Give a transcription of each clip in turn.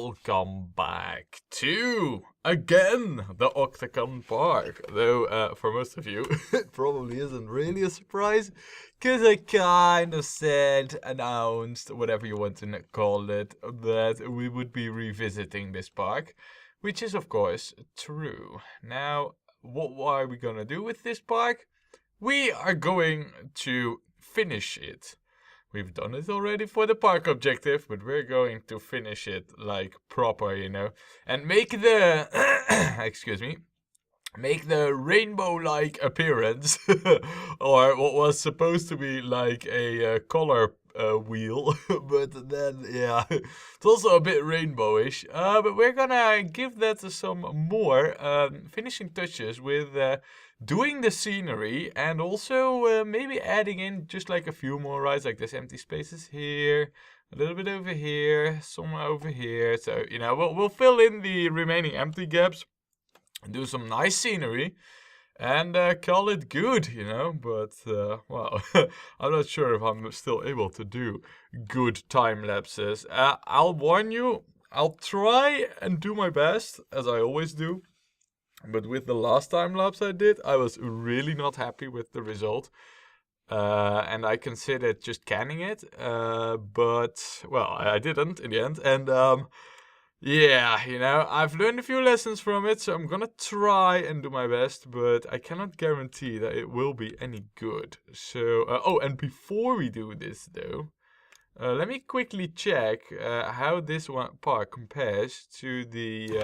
welcome back to, again, the Octagon Park. Though, for most of you, it probably isn't really a surprise, because I kind of announced, whatever you want to call it, that we would be revisiting this park, which is, of course, true. Now, what are we gonna do with this park? We are going to finish it. We've done it already for the park objective, but we're going to finish it like proper, you know, and make the, excuse me, make the rainbow-like appearance, or what was supposed to be like a color wheel, but then, yeah, it's also a bit rainbowish, but we're gonna give that some more finishing touches with doing the scenery, and also maybe adding in just like a few more rides, like there's empty spaces here, a little bit over here, somewhere over here. So, you know, we'll fill in the remaining empty gaps, do some nice scenery, and call it good, you know. But, well, I'm not sure if I'm still able to do good time lapses. I'll warn you, I'll try and do my best, as I always do. But with the last time lapse I did, I was really not happy with the result. And I considered just canning it. But, well, I didn't in the end. And, yeah, you know, I've learned a few lessons from it. So I'm gonna try and do my best. But I cannot guarantee that it will be any good. So, oh, and before we do this, though, let me quickly check how this park compares to the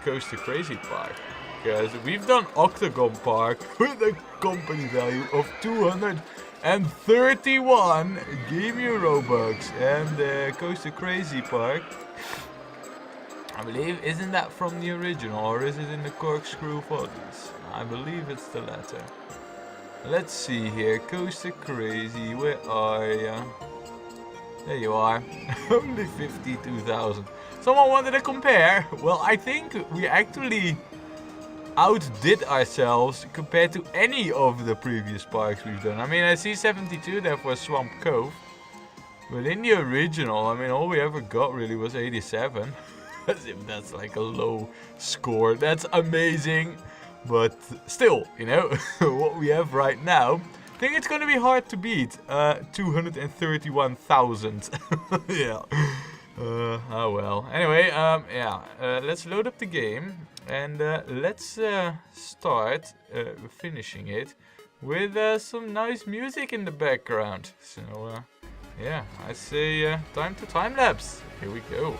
Coaster Crazy Park, because we've done Octagon Park with a company value of 231 Game Robux, and the Coaster Crazy Park, I believe, isn't that from the original, or is it in the Corkscrew Follies? I believe it's the latter. Let's see here, Coaster Crazy, where are ya? There you are. Only 52,000. Someone wanted to compare. Well, I think we actually outdid ourselves compared to any of the previous parks we've done. I mean, I see 72 there for Swamp Cove. But in the original, I mean, all we ever got really was 87. As if that's like a low score. That's amazing. But still, you know, what we have right now, I think it's going to be hard to beat. 231,000. Yeah. Oh well. Anyway, yeah, let's load up the game, and let's start finishing it with some nice music in the background. So, yeah, I say time to time lapse. Here we go.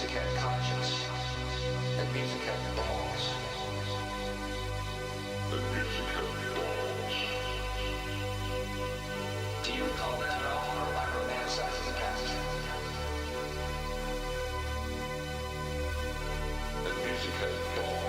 music had conscience, and music had balls. And music had balls. Do you recall that album, or my romance after the past? And music had balls.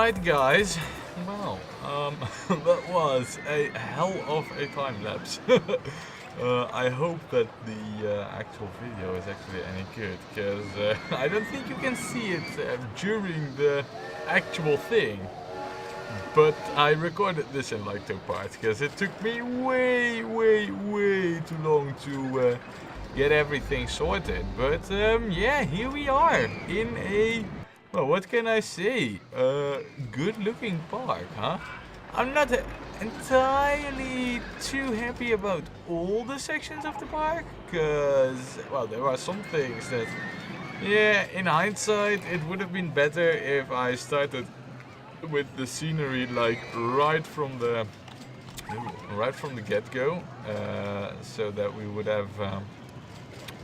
Alright guys, well, that was a hell of a time lapse. I hope that the actual video is actually any good, because I don't think you can see it during the actual thing. But I recorded this in like 2 parts, because it took me way too long to get everything sorted. But yeah, here we are in a, well, what can I say? Good looking park, huh? I'm not entirely too happy about all the sections of the park, because, well, there are some things that, yeah, in hindsight, it would have been better if I started with the scenery like right from the get-go, so that we would have,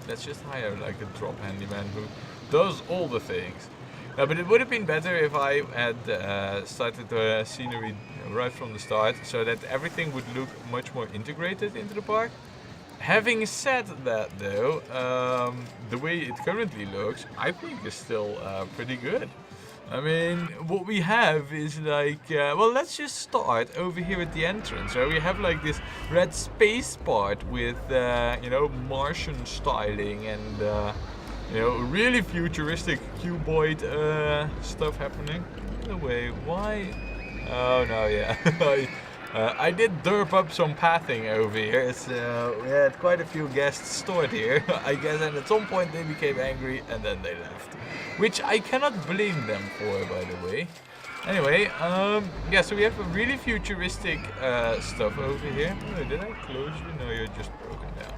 let's just hire like a drop handyman who does all the things. But it would have been better if I had started the scenery right from the start, so that everything would look much more integrated into the park. Having said that though, the way it currently looks, I think is still pretty good. I mean, what we have is like, well, let's just start over here at the entrance, where we have like this red space part with, you know, Martian styling and, you know, really futuristic cuboid stuff happening. By the way, why? Oh no, yeah. I did derp up some pathing over here, so we had quite a few guests stored here, I guess, and at some point they became angry and then they left. Which I cannot blame them for, by the way. Anyway, yeah, so we have a really futuristic stuff over here. Oh, did I close you? No, you're just broken down.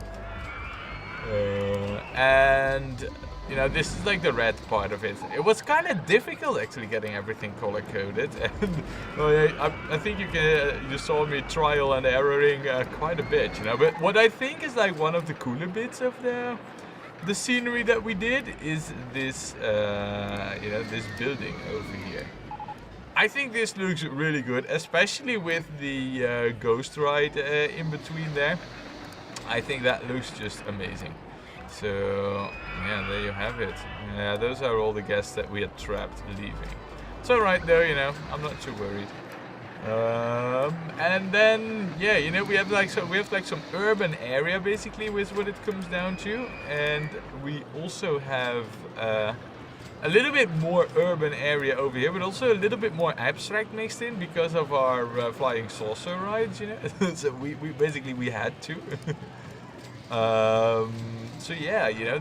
And, you know, this is like the red part of it. It was kind of difficult actually getting everything color coded, and well, yeah, I think you saw me trial and erroring quite a bit, you know. But what I think is like one of the cooler bits of the scenery that we did is this, you know, this building over here. I think this looks really good, especially with the ghost ride in between there. I think that looks just amazing. So, yeah, there you have it. Yeah, those are all the guests that we had trapped leaving. It's alright though, you know, I'm not too worried. And then, yeah, you know, we have like some urban area basically with what it comes down to, and we also have a little bit more urban area over here, but also a little bit more abstract mixed in because of our flying saucer rides, you know. So we basically had to. So yeah, you know,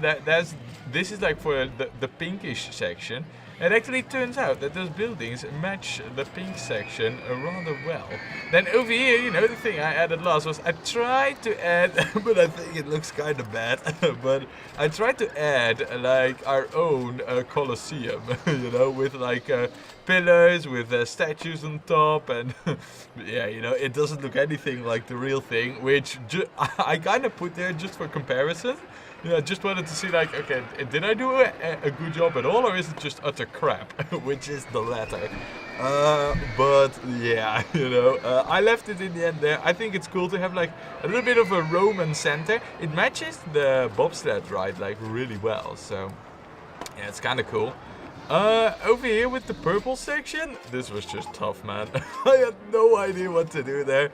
this is like for the pinkish section. It actually turns out that those buildings match the pink section rather well. Then over here, you know, the thing I added last was I tried to add, but I think it looks kind of bad, but I tried to add like our own Colosseum, you know, with like pillars, with statues on top, and yeah, you know, it doesn't look anything like the real thing, which I kind of put there just for comparison. You know, I just wanted to see like, okay, did I do a good job at all, or is it just utter crap? Which is the latter. But yeah, you know, I left it in the end there. I think it's cool to have like a little bit of a Roman center. It matches the bobsled ride like really well, so yeah, it's kind of cool. Over here with the purple section, this was just tough, man. I had no idea what to do there.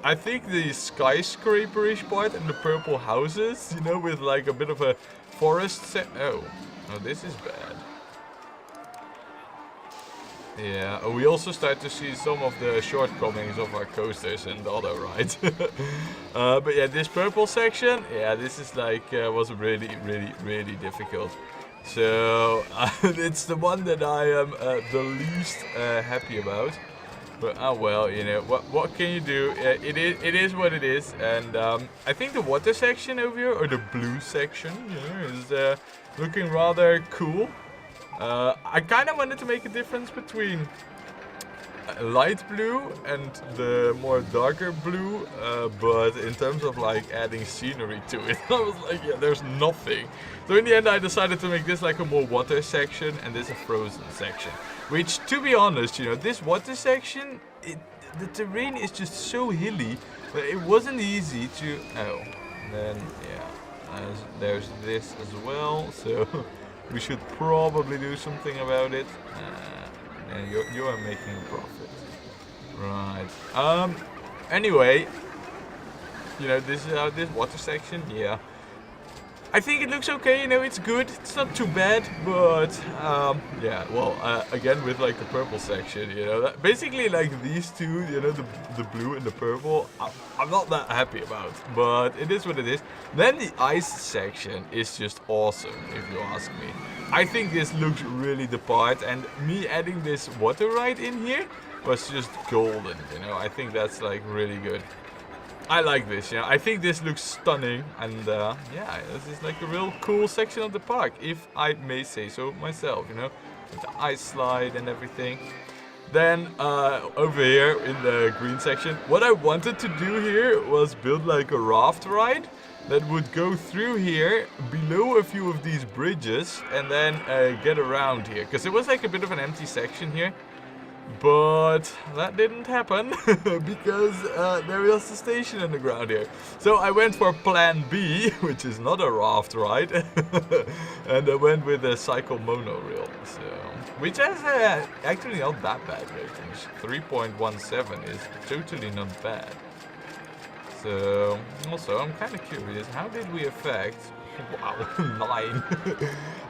I think the skyscraper-ish part and the purple houses, you know, with like a bit of a forest oh, this is bad. Yeah, we also start to see some of the shortcomings of our coasters and the other rides. But yeah, this purple section, yeah, this is like, was really difficult. So, it's the one that I am the least happy about. But oh well, you know, what can you do? It is what it is. And I think the water section over here, or the blue section, you know, is looking rather cool. I kind of wanted to make a difference between light blue and the more darker blue, but in terms of like adding scenery to it, I was like, yeah, there's nothing. So in the end I decided to make this like a more water section and this a frozen section, which, to be honest, you know, this water section, the terrain is just so hilly that it wasn't easy to, then yeah, there's this as well, so we should probably do something about it. You are making a profit. Right. Anyway, you know, this water section, yeah. I think it looks okay, you know, it's good. It's not too bad, but yeah, well, again with like the purple section, you know, basically like these two, you know, the blue and the purple, I'm not that happy about, but it is what it is. Then the ice section is just awesome, if you ask me. I think this looks really the part, and me adding this water ride in here was just golden, you know. I think that's like really good. I like this, yeah. I think this looks stunning, and yeah, this is like a real cool section of the park, if I may say so myself, you know, with the ice slide and everything. Then over here in the green section, what I wanted to do here was build like a raft ride that would go through here, below a few of these bridges, and then get around here, because it was like a bit of an empty section here. But that didn't happen because there is a station in the ground here. So I went for plan B, which is not a raft ride, and I went with a cycle monorail, so, which has actually not that bad ratings. 3.17 is totally not bad. So also I'm kind of curious, how did we affect? Wow, 9.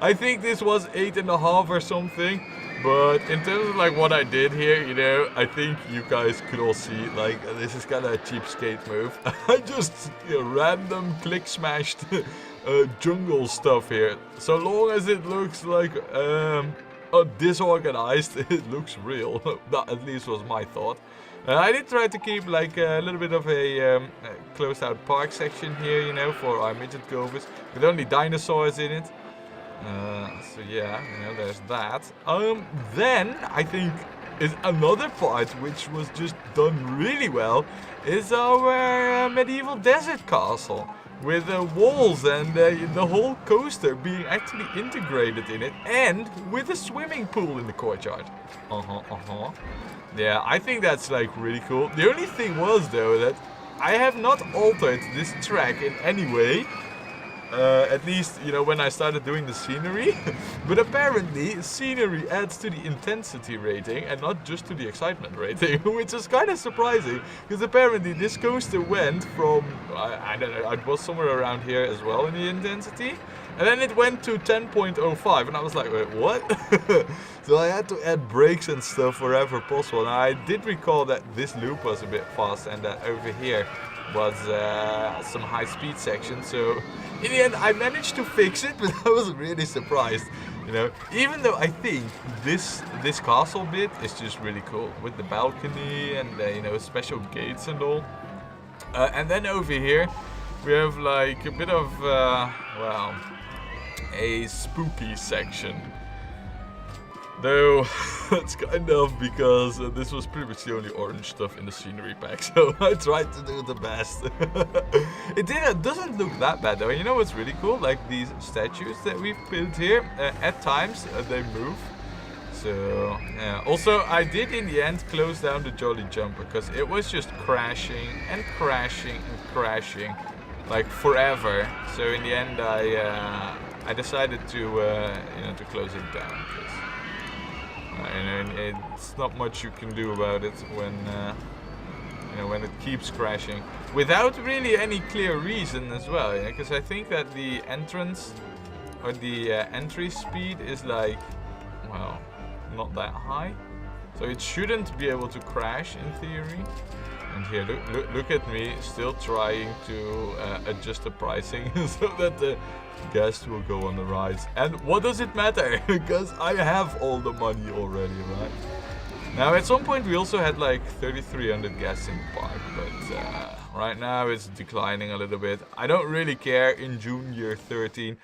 I think this was 8.5 or something. But in terms of like what I did here, you know, I think you guys could all see like this is kind of a cheapskate move. I just random click smashed jungle stuff here. So long as it looks like disorganized, it looks real. That at least was my thought. I did try to keep like a little bit of a closed out park section here, you know, for our midget goers with only dinosaurs in it. So yeah, you know, there's that. Then I think is another part which was just done really well is our medieval desert castle with walls and the whole coaster being actually integrated in it, and with a swimming pool in the courtyard. Yeah, I think that's like really cool. The only thing was though that I have not altered this track in any way. At least, you know, when I started doing the scenery. But apparently, scenery adds to the intensity rating and not just to the excitement rating, which is kind of surprising. Because apparently this coaster went from, I don't know, it was somewhere around here as well in the intensity. And then it went to 10.05, and I was like, wait, what? So I had to add brakes and stuff wherever possible. And I did recall that this loop was a bit fast, and that over here was some high-speed section. So in the end, I managed to fix it, but I was really surprised. You know, even though I think this castle bit is just really cool with the balcony and you know, special gates and all. And then over here we have like a bit of well, a spooky section. Though it's kind of because this was pretty much the only orange stuff in the scenery pack, so I tried to do the best. It doesn't look that bad though. You know what's really cool? Like these statues that we've built here, at times they move. So yeah. Also, I did in the end close down the Jolly Jumper because it was just crashing and crashing and crashing, like forever. So in the end, I decided to you know, to close it down. And it's not much you can do about it when you know, when it keeps crashing without really any clear reason as well. Because I think that the entrance or the entry speed is like, well, not that high, so it shouldn't be able to crash in theory. And here, look at me still trying to adjust the pricing so that the guests will go on the rides. And what does it matter? Because I have all the money already, right? Now, at some point we also had like 3,300 guests in the park, but right now it's declining a little bit. I don't really care in June year 13.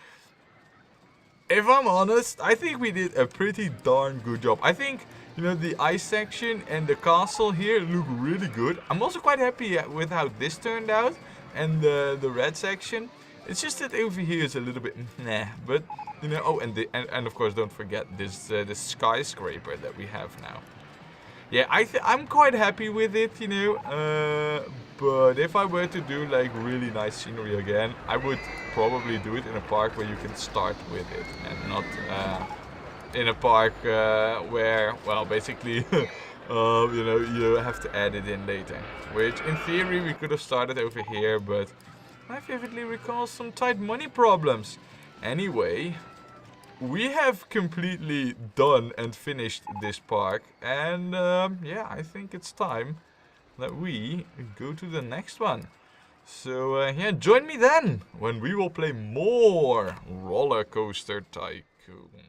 If I'm honest, I think we did a pretty darn good job. I think, you know, the ice section and the castle here look really good. I'm also quite happy with how this turned out, and the red section. It's just that over here is a little bit nah, but you know. Oh, and of course, don't forget this this skyscraper that we have now. Yeah, I'm quite happy with it, you know. But if I were to do like really nice scenery again, I would probably do it in a park where you can start with it and not in a park where, well, basically, you know, you have to add it in later. Which, in theory, we could have started over here, but I vividly recall some tight money problems. Anyway, we have completely done and finished this park, and yeah, I think it's time that we go to the next one. So yeah, join me then when we will play more Rollercoaster Tycoon.